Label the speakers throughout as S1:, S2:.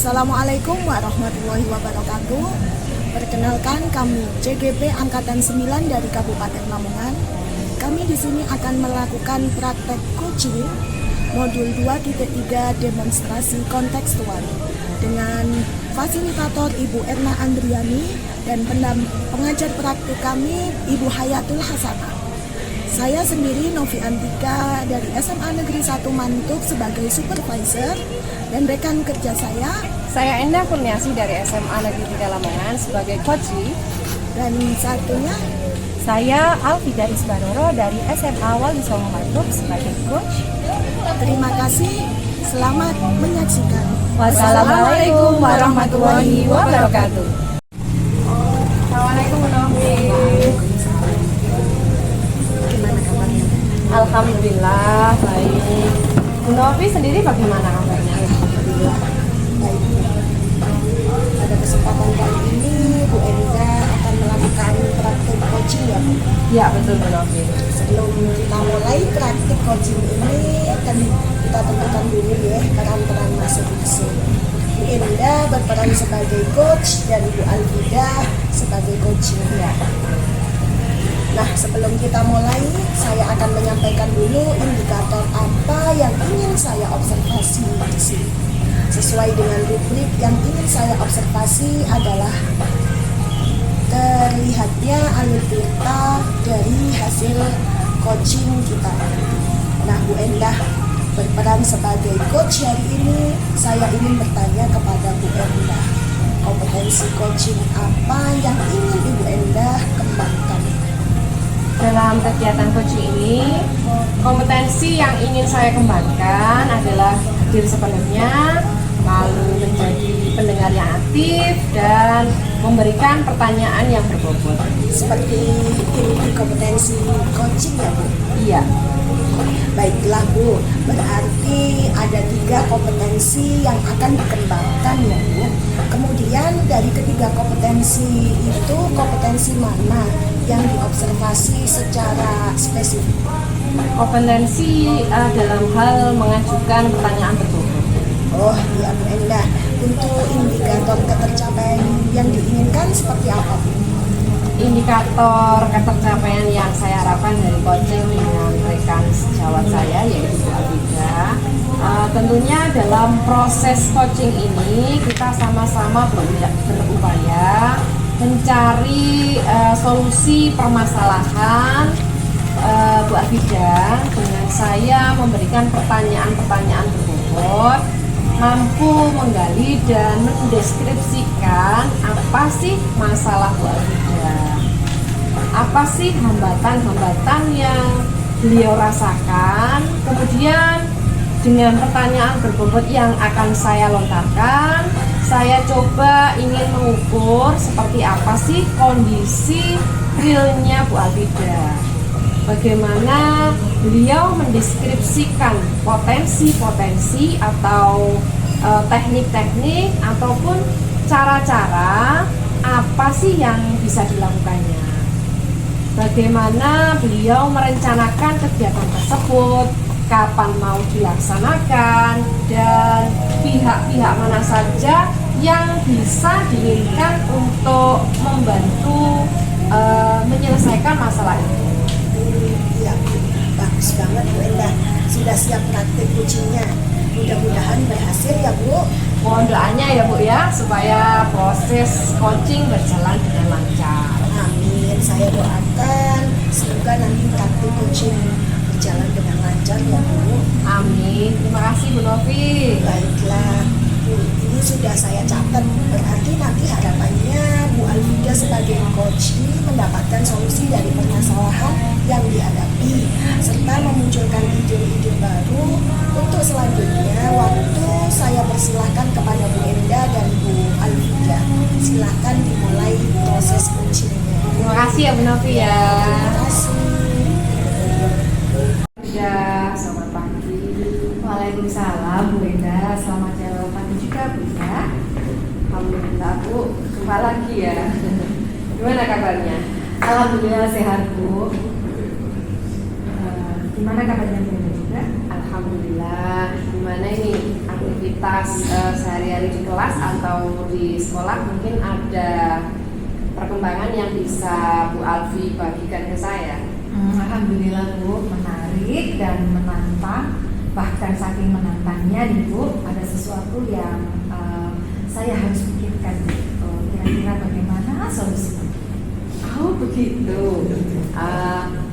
S1: Assalamualaikum warahmatullahi wabarakatuh. Perkenalkan, kami CGP Angkatan 9 dari Kabupaten Lamongan. Kami di sini akan melakukan praktek coaching modul 2.3 demonstrasi kontekstual dengan fasilitator Ibu Erna Andriani dan pengajar praktik kami Ibu Hayatul Hasanah. Saya sendiri Novi Antika dari SMA Negeri 1 Mantub sebagai supervisor, dan rekan kerja
S2: saya Endah Kurniasi dari SMA Negeri 3 Lamongan sebagai coach,
S1: dan satunya
S2: saya Alfida Isbaroro dari SMA Wali Songo Mantub sebagai coach.
S1: Terima kasih, selamat menyaksikan.
S2: Wassalamualaikum warahmatullahi wabarakatuh. Assalamualaikum Novi.
S1: Gimana kabarnya?
S2: Alhamdulillah baik. Novi sendiri bagaimana kabarnya?
S1: Baik. Pada kesempatan kali ini Bu Enda akan melakukan praktik coaching ya Bu?
S2: Ya betul Bu Novi.
S1: Sebelum kita mulai praktik coaching ini, kan kita tentukan dulu ya peran-peran masing-masing. Bu Enda berperan sebagai coach dan Bu Alfida sebagai coaching ya. Nah, sebelum kita mulai, saya akan menyampaikan dulu indikator apa yang ingin saya observasi di sini. Sesuai dengan rubrik yang ingin saya observasi adalah terlihatnya alur cerita dari hasil coaching kita. Nah, Bu Endah berperan sebagai coach hari ini. Saya ingin bertanya kepada Bu Endah, kompetensi coaching apa yang ingin Ibu Endah kembangkan?
S2: Dalam kegiatan coaching ini, kompetensi yang ingin saya kembangkan adalah hadir sepenuhnya, lalu menjadi pendengar yang aktif, dan memberikan pertanyaan yang berbobot.
S1: Seperti ini kompetensi coaching ya Bu?
S2: Iya.
S1: Baiklah Bu, berarti ada 3 kompetensi yang akan dikembangkan ya Bu. Kemudian dari ketiga kompetensi itu, kompetensi mana yang diobservasi secara spesifik?
S2: Kompetensi dalam hal mengajukan pertanyaan berbobot.
S1: Oh iya Bu Endah, untuk indikator ketercapaian yang diinginkan seperti apa Bu?
S2: Indikator ketercapaian yang saya harapkan dari coaching dengan rekan sejawat saya yaitu Bu Alfida, tentunya dalam proses coaching ini kita sama-sama berupaya mencari solusi permasalahan Bu Alfida dengan saya memberikan pertanyaan-pertanyaan berbobot, mampu menggali dan mendeskripsikan apa sih masalah Bu Alfida, apa sih hambatan-hambatan yang beliau rasakan. Kemudian dengan pertanyaan berbobot yang akan saya lontarkan, saya coba ingin mengukur seperti apa sih kondisi realnya Bu Alfida, bagaimana beliau mendeskripsikan potensi-potensi atau teknik-teknik ataupun cara-cara apa sih yang bisa dilakukannya, bagaimana beliau merencanakan kegiatan tersebut, kapan mau dilaksanakan, dan pihak-pihak mana saja yang bisa diinginkan untuk membantu menyelesaikan masalah itu.
S1: Iya, bagus banget Bu Endah. Sudah siap praktik coachingnya. Mudah-mudahan berhasil ya Bu.
S2: Mohon doanya ya Bu ya, supaya proses coaching berjalan dengan lancar.
S1: Amin. Saya doakan semoga nanti praktik coaching berjalan dengan lancar ya Bu.
S2: Amin. Terima kasih Bu Novi.
S1: Baiklah Bu, ini sudah saya catat. Berarti nanti harapannya Bu Alfida sebagai coach ini mendapatkan solusi dari permasalahan yang dihadapi, serta memunculkan ide-ide baru. Untuk selanjutnya, waktu saya persilahkan kepada Bu Enda dan Bu Alfida. Silakan dimulai proses coachingnya.
S2: Terima kasih ya Bu Novi ya.
S1: Terima kasih.
S2: Ya, selamat pagi. Waalaikumsalam Bu Enda. Selamat pagi juga Bu ya. Alhamdulillah Bu, jumpa lagi ya. Gimana kabarnya?
S3: Alhamdulillah sehat Bu. Gimana kabarnya Bu Enda juga?
S2: Alhamdulillah. Gimana ini aktivitas aktivitas sehari-hari di kelas atau di sekolah mungkin ada perkembangan yang bisa Bu Alfi bagikan ke saya?
S3: Alhamdulillah Bu, menarik dan menantang. Bahkan saking menantangnya nih Bu, ada sesuatu yang saya harus pikirkan gitu. Kira-kira bagaimana solusinya?
S2: Oh begitu.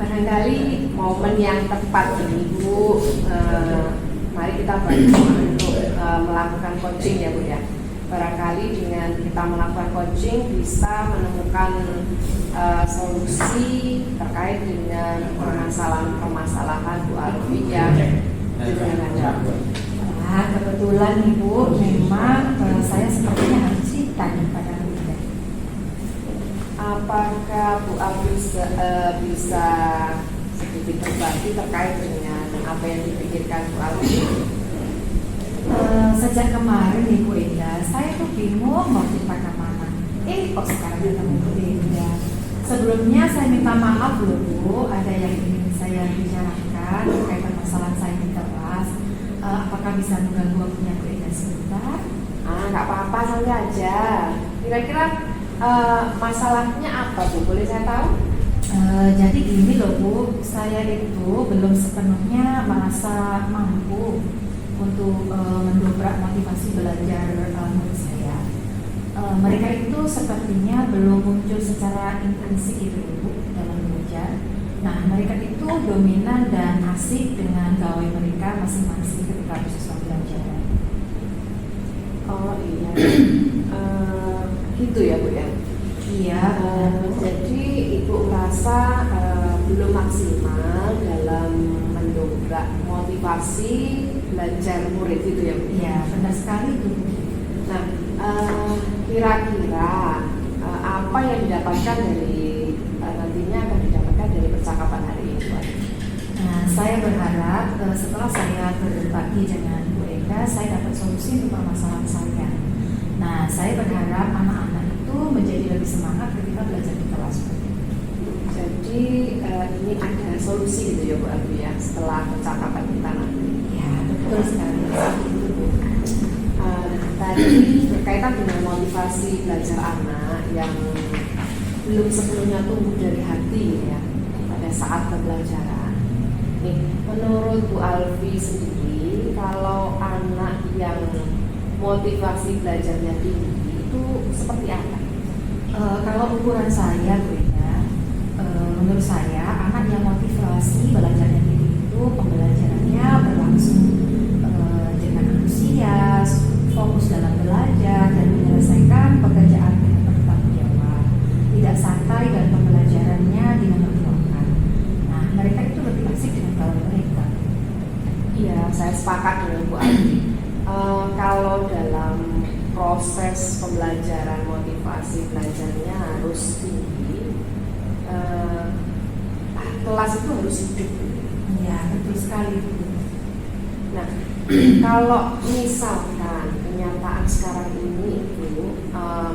S2: Barangkali momen yang tepat ini Bu. Mari kita bantu untuk melakukan coaching ya Bu ya. Barangkali dengan kita melakukan coaching bisa menemukan solusi terkait dengan permasalahan Bu Alfi yang ada.
S3: Nah, kebetulan nih Bu, memang saya sepertinya harus cerita nih pada Bu Ida.
S2: Apakah Bu Alfi bisa sedikit berbagi terkait dengan apa yang dipikirkan Bu Alfi?
S3: Sejak kemarin nih Bu Ida, saya tuh bingung mau cerita kemana. Sekarang ketemu Bu Ida. Sebelumnya saya minta maaf loh Bu, ada yang ingin saya bicarakan terkait permasalahan saya di kelas. Apakah bisa mengganggu waktunya Bu Ida sebentar?
S2: Nggak apa-apa, santai aja. Kira-kira masalahnya apa Bu? Boleh saya tahu?
S3: Jadi gini loh Bu, saya itu belum sepenuhnya merasa mampu untuk mendobrak motivasi belajar murid saya. Mereka itu sepertinya belum muncul secara intrinsik gitu Bu dalam belajar. Nah, mereka itu dominan dan asik dengan gawai mereka masing-masing ketika proses pembelajaran.
S2: Oh iya, gitu ya Bu ya?
S3: Iya.
S2: Jadi Ibu merasa belum maksimal dalam mendobrak motivasi belajar murid itu ya Bu?
S3: Iya, benar sekali itu Bu.
S2: Nah, kira-kira apa yang didapatkan dari nantinya akan didapatkan dari percakapan hari ini Bu?
S3: Nah, saya berharap setelah saya berbagi dengan Bu Eka, saya dapat solusi untuk permasalahan saya. Nah, saya berharap anak-anak itu menjadi lebih semangat ketika belajar di kelas.
S2: Jadi ini ada solusi gitu ya Bu Alfi ya setelah percakapan kita nanti.
S3: Ya, betul sekali.
S2: Tadi berkaitan dengan motivasi belajar anak yang belum sepenuhnya tumbuh dari hati ya pada saat pembelajaran. Nih, menurut Bu Alfi sendiri, kalau anak yang motivasi belajarnya tinggi itu seperti apa?
S3: Kalau ukuran saya Bu Eka, menurut saya anak yang motivasi belajarnya tinggi itu pembelajarannya berlangsung dengan antusias, fokus dalam belajar dan menyelesaikan pekerjaan dengan bertanggung jawab, tidak santai dan pembelajarannya dinomorduakan. Nah, mereka itu lebih asik dengan kawan mereka.
S2: Iya, saya sepakat dengan Bu Alfi. Kalau dalam proses pembelajaran motivasi belajarnya harus tinggi, kelas itu harus hidup.
S3: Ya, betul sekali Bu.
S2: Nah, kalau misalkan kenyataan sekarang ini itu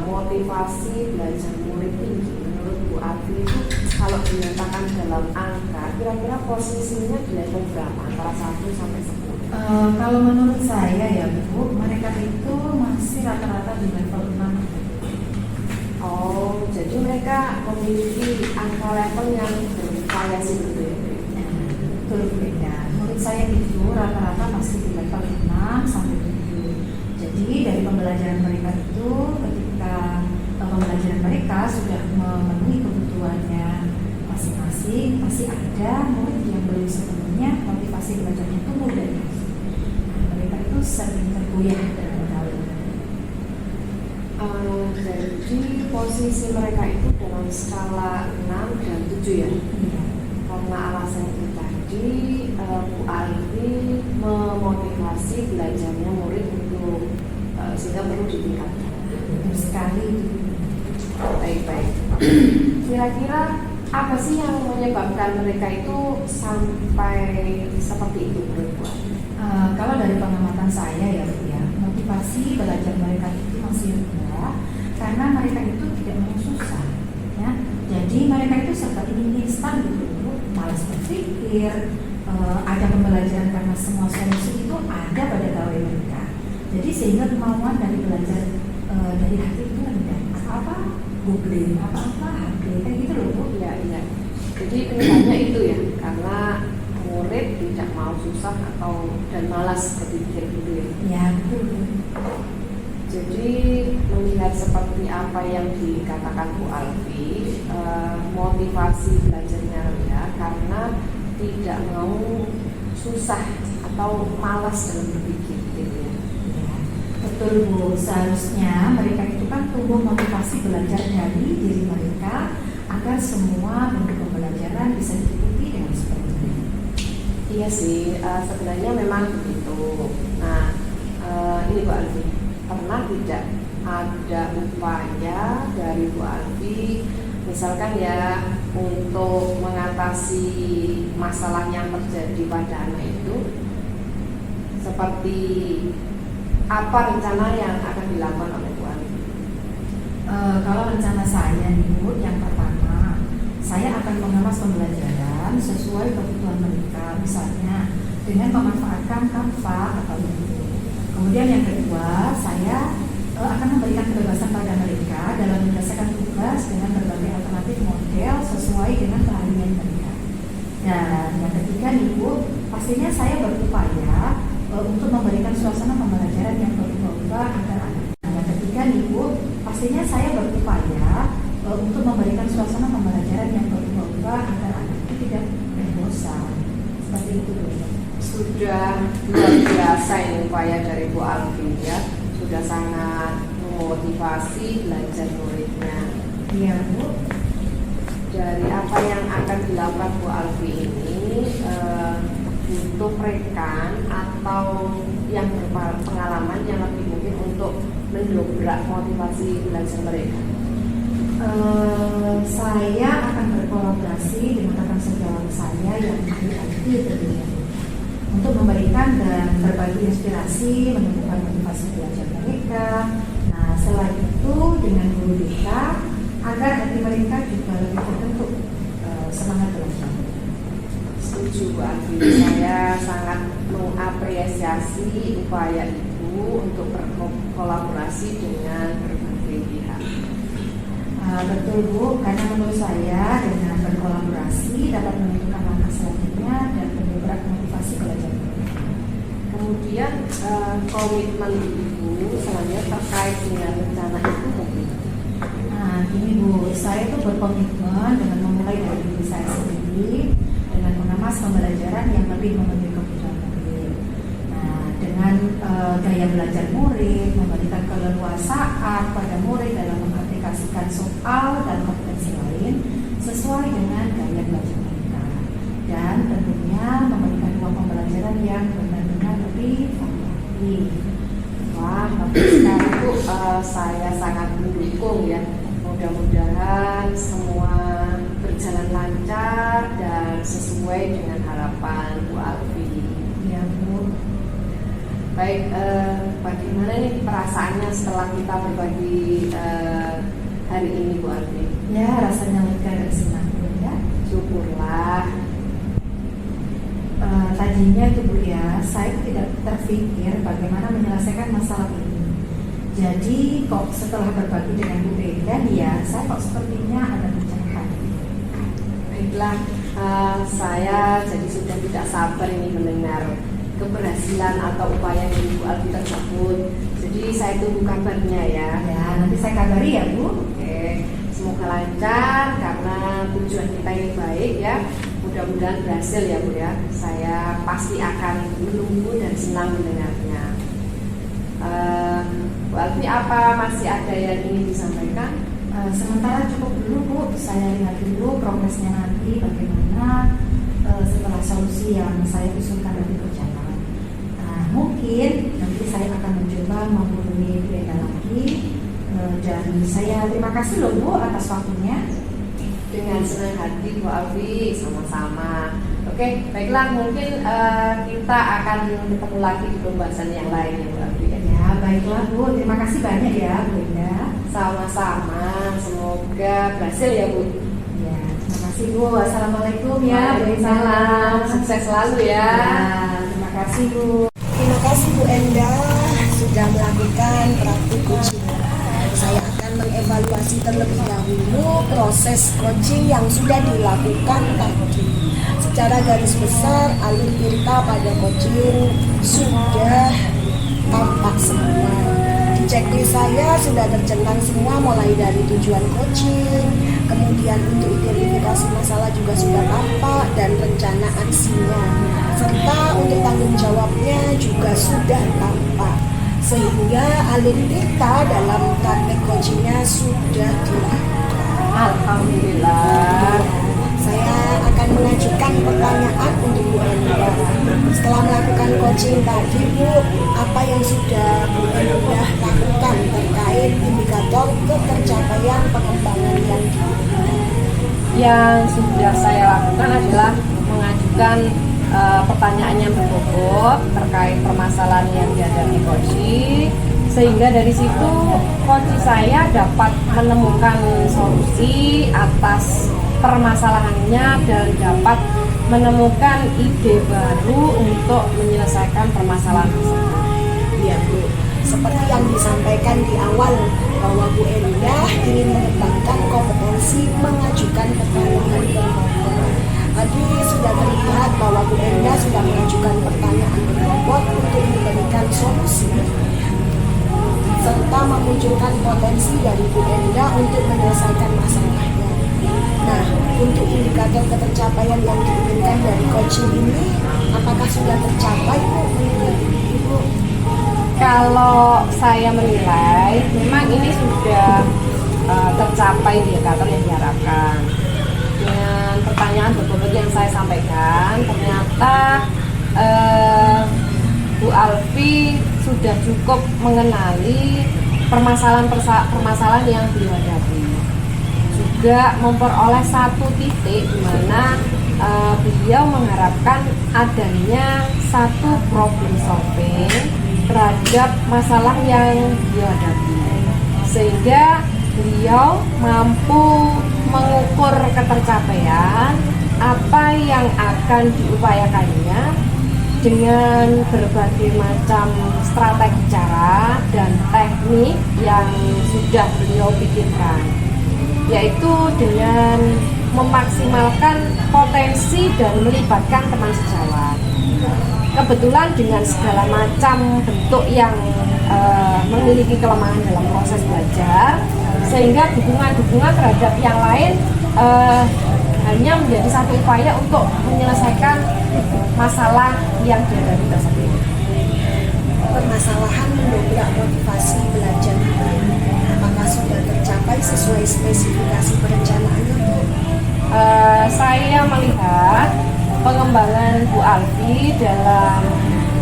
S2: motivasi belajar murid tinggi, menurut Bu Alfi itu kalau dinyatakan dalam angka, kira-kira posisinya di level berapa? Antara 1 sampai 10?
S3: Kalau menurut saya ya Bu, mereka itu masih rata-rata di level 6.
S2: Oh, jadi mereka memiliki angka level yang bervariasi gitu ya?
S3: Betul beda. Menurut saya itu rata-rata masih di level 6 sampai 7. Jadi dari pembelajaran mereka itu ketika pembelajaran mereka sudah memenuhi kebutuhannya masing-masing, masih ada murid yang belum sepenuhnya motivasi belajarnya tumbuh dari asik. Nah, mereka itu sering tergoyah dalam hal ini.
S2: Jadi posisi mereka itu dalam skala 6 dan 7 ya?
S3: Iya.
S2: Karena alasan itu tadi Bu Alfi memotivasi belajarnya murid untuk sehingga perlu ditingkatkan.
S3: Betul sekali.
S2: Baik-baik. Kira-kira apa sih yang menyebabkan mereka itu sampai seperti itu menurut Bu Alfi?
S3: Kalau dari pengamatan saya ya Bu ya, motivasi belajar mereka itu masih rendah karena mereka itu tidak mau susah ya. Jadi mereka itu seperti instan gitu, malas berpikir, ada pembelajaran karena semua solusi itu ada pada gawai mereka. Jadi sehingga kemauan dari belajar dari hati itu rendah. Apa-apa googling, apa-apa HP, kayak gitu loh Bu.
S2: Iya, iya. Jadi penyebabnya itu ya, karena murid tidak mau susah dan malas berpikir gitu ya.
S3: Ya betul.
S2: Jadi melihat seperti apa yang dikatakan Bu Alfi, motivasi belajarnya rendah karena tidak mau susah atau malas dalam berpikir gitu ya.
S3: Ya, betul Bu, seharusnya mereka itu kan tumbuh motivasi belajar dari diri mereka agar semua bentuk pembelajaran bisa diikuti dengan sepenuhnya.
S2: Iya sih, sebenarnya memang begitu. Nah, ini Bu Alfi, pernah tidak ada upaya dari Bu Alfi misalkan ya untuk mengatasi masalah yang terjadi pada anak itu, seperti apa rencana yang akan dilakukan oleh Bu Alfi?
S3: Kalau rencana saya nih Bu, yang pertama saya akan mengemas pembelajaran sesuai kebutuhan mereka, misalnya dengan memanfaatkan Canva atau YouTube. Kemudian yang kedua, saya akan memberikan kebebasan pada mereka dalam menyelesaikan tugas dengan berbagai alternatif model sesuai dengan keahlian mereka. Dan yang ketiga nih Bu, pastinya saya berupaya untuk memberikan suasana pembelajaran yang berubah-ubah agar anak. Yang ketiga nih Bu, pastinya saya berupaya untuk memberikan suasana pembelajaran yang berubah-ubah agar anak itu tidak bosan. Seperti itu Bu.
S2: Sudah luar biasa ini upaya dari Bu Alfi ya, sudah sangat memotivasi belajar muridnya.
S3: Iya Bu.
S2: Dari apa yang akan dilakukan Bu Alfi ini, untuk rekan atau yang berpengalaman yang lebih mungkin untuk mendobrak motivasi belajar mereka.
S3: Saya akan berkolaborasi dengan rekan sejawat saya yang ahli IT tentunya untuk memberikan dan berbagi inspirasi, menemukan motivasi belajar mereka. Nah, selain itu dengan guru BK agar hati mereka juga lebih terbentuk semangat belajar.
S2: Setuju Bu Alfi, saya sangat mengapresiasi upaya Ibu untuk berkolaborasi dengan berbagai pihak.
S3: Betul Bu, karena menurut saya dengan berkolaborasi dapat menentukan langkah selanjutnya dan mendobrak motivasi belajar.
S2: Kemudian komitmen Ibu selanjutnya terkait dengan rencana itu mungkin.
S3: Nah, gini Bu, saya tuh berkomitmen dengan memulai dari diri saya sendiri dengan mengemas pembelajaran yang lebih memenuhi kebutuhan murid. Nah, dengan gaya belajar murid, memberikan keleluasaan pada murid dalam mengaplikasikan soal dan kompetensi lain sesuai dengan gaya belajar mereka, dan tentunya memberikan ruang pembelajaran yang benar-benar lebih variatif.
S2: Wah, bagus sekali Bu, saya sangat mendukung ya. Mudah-mudahan semua berjalan lancar dan sesuai dengan harapan Bu Alfi.
S3: Ya Bu.
S2: Baik, bagaimana nih perasaannya setelah kita berbagi hari ini Bu Alfi?
S3: Ya, rasanya lega dan senang Bu ya.
S2: Syukurlah.
S3: Tadinya itu Bu ya, saya tidak terpikir bagaimana menyelesaikan masalah ini. Jadi kok setelah berbagi dengan Bu Benda ya, saya kok sepertinya ada pencerahan.
S2: Baiklah, saya jadi sudah tidak sabar ini mendengar keberhasilan atau upaya dari Bu Alfi tersebut. Jadi saya tunggu kabarnya ya.
S3: Ya, nanti saya kabari ya Bu.
S2: Oke, semoga lancar karena tujuan kita ini baik ya. Mudah-mudahan berhasil ya Bu ya. Saya pasti akan menunggu dan senang mendengarnya. Bu Alfi, apa masih ada yang ingin disampaikan?
S3: Sementara cukup dulu Bu, saya lihat dulu progresnya nanti bagaimana setelah solusi yang saya usulkan nanti berjalan. Mungkin nanti saya akan mencoba menghubungi Benda lagi, dan saya terima kasih loh Bu atas waktunya.
S2: Dengan senang hati Bu Alfi, sama-sama. Oke, baiklah, mungkin kita akan ketemu lagi di pembahasan yang lain ya Bu Alfi.
S3: Ya, baiklah Bu, terima kasih banyak ya Bu Benda.
S2: Sama-sama, semoga berhasil ya Bu.
S3: Ya, terima kasih Bu. Assalamualaikum ya Bu Benda.
S2: Waalaikumsalam, sukses selalu ya.
S3: Ya, terima kasih Bu.
S1: Terima kasih Bu Enda sudah melakukan praktik coaching. Saya akan mengevaluasi terlebih dahulu proses coaching yang sudah dilakukan tadi. Secara garis besar, alur cerita pada coaching sudah tampak semua. Di checklist saya sudah tercentang semua, mulai dari tujuan coaching, kemudian untuk identifikasi masalah juga sudah tampak, dan rencana aksinya, serta untuk tanggung jawabnya juga sudah tampak. Sehingga alur cerita dalam praktek coachingnya sudah dilakukan.
S2: Alhamdulillah.
S1: Saya akan mengajukan pertanyaan untuk Bu Enda. Setelah melakukan coaching tadi, Bu, apa yang sudah Bu Enda lakukan terkait indikator ketercapaian pengembangan yang diinginkan?
S2: Yang sudah saya lakukan adalah mengajukan pertanyaan yang berbobot terkait permasalahan yang dihadapi coaching, sehingga dari situ coaching saya dapat menemukan solusi atas permasalahannya dan dapat menemukan ide baru untuk menyelesaikan permasalahan tersebut.
S1: Iya, Bu. Seperti yang disampaikan di awal bahwa Bu Enda ingin mengembangkan kompetensi mengajukan pertanyaan berbobot. Tadi sudah terlihat bahwa Bu Enda sudah mengajukan pertanyaan berbobot untuk memberikan solusi serta memunculkan potensi dari Bu Enda untuk menyelesaikan masalahnya. Nah, untuk indikator ketercapaian yang diinginkan dari coaching ini, apakah sudah tercapai, Bu? Ibu?
S2: Kalau saya menilai, memang ini sudah tercapai indikator yang diharapkan. Dengan pertanyaan berbobot yang saya sampaikan, ternyata Bu Alfi sudah cukup mengenali permasalahan yang beliau hadapi. Juga memperoleh satu titik di mana beliau mengharapkan adanya satu problem solving terhadap masalah yang beliau hadapi, sehingga beliau mampu mengukur ketercapaian apa yang akan diupayakannya dengan berbagai macam strategi cara dan teknik yang sudah beliau pikirkan, yaitu dengan memaksimalkan potensi dan melibatkan teman sejawat. Kebetulan dengan segala macam bentuk yang memiliki kelemahan dalam proses belajar, sehingga dukungan-dukungan terhadap yang lain hanya menjadi satu upaya untuk menyelesaikan masalah yang dihadapi tersebut.
S1: Permasalahan mendobrak motivasi belajar ini, apakah sudah tercapai sesuai spesifikasi perencanaannya, Bu?
S2: Saya melihat pengembangan Bu Alfi dalam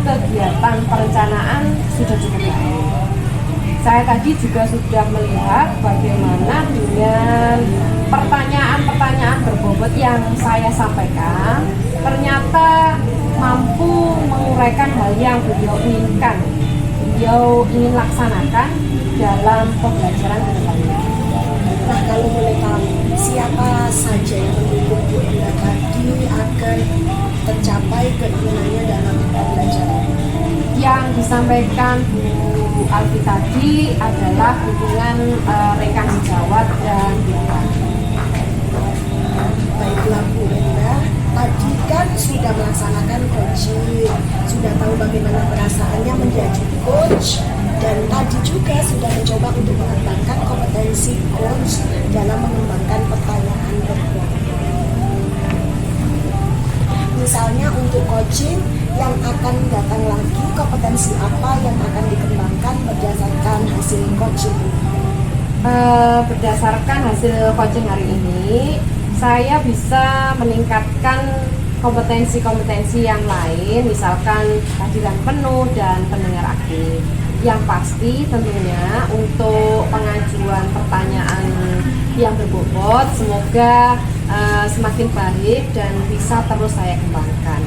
S2: kegiatan perencanaan sudah cukup baik. Saya tadi juga sudah melihat bagaimana dengan pertanyaan-pertanyaan berbobot yang saya sampaikan ternyata mampu menguraikan hal yang beliau inginkan, beliau ingin laksanakan dalam pembelajaran ke depannya.
S1: Nah, kalau boleh tahu, siapa saja yang mendukung Bu Enda tadi agar tercapai keinginannya dalam pembelajaran?
S2: Yang disampaikan Bu Alfi tadi adalah hubungan rekan sejawat dan bimbingan.
S1: Baiklah Bu Enda, tadi kan sudah melaksanakan coaching, sudah tahu bagaimana perasaannya menjadi coach, dan tadi juga sudah mencoba untuk mengembangkan kompetensi coach dalam mengembangkan pertanyaan berbobot. Misalnya untuk coaching yang akan datang lagi, kompetensi apa yang akan dikembangkan berdasarkan hasil coaching ini?
S2: Berdasarkan hasil coaching hari ini, saya bisa meningkatkan kompetensi-kompetensi yang lain, misalkan hadiran penuh dan pendengar aktif. Yang pasti tentunya untuk pengajuan pertanyaan yang berbobot, semoga semakin baik dan bisa terus saya kembangkan.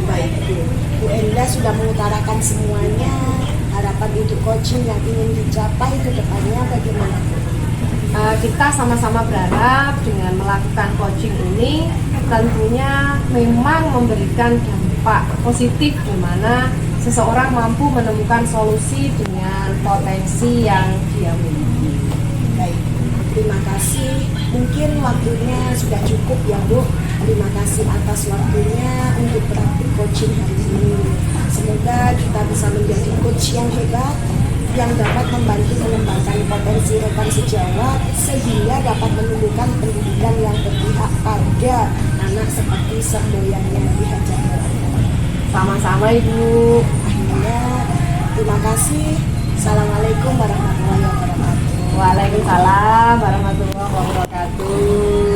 S1: Baik Bu, Bu Enda sudah mengutarakan semuanya. Harapan untuk coaching yang ingin dicapai ke depannya bagaimana?
S2: Kita sama-sama berharap dengan melakukan coaching ini tentunya memang memberikan dampak positif, di mana seseorang mampu menemukan solusi dengan potensi yang dia miliki.
S1: Baik, terima kasih. Mungkin waktunya sudah cukup ya Bu. Terima kasih atas waktunya untuk praktik coaching hari ini. Semoga kita bisa menjadi coach yang hebat, yang dapat membantu mengembangkan potensi rekan sejawat sehingga dapat menumbuhkan pendidikan yang berpihak pada anak seperti semboyannya melihat jalan.
S2: Sama-sama Ibu.
S1: Akhirnya, terima kasih. Assalamualaikum warahmatullahi wabarakatuh.
S2: Waalaikumsalam warahmatullahi wabarakatuh.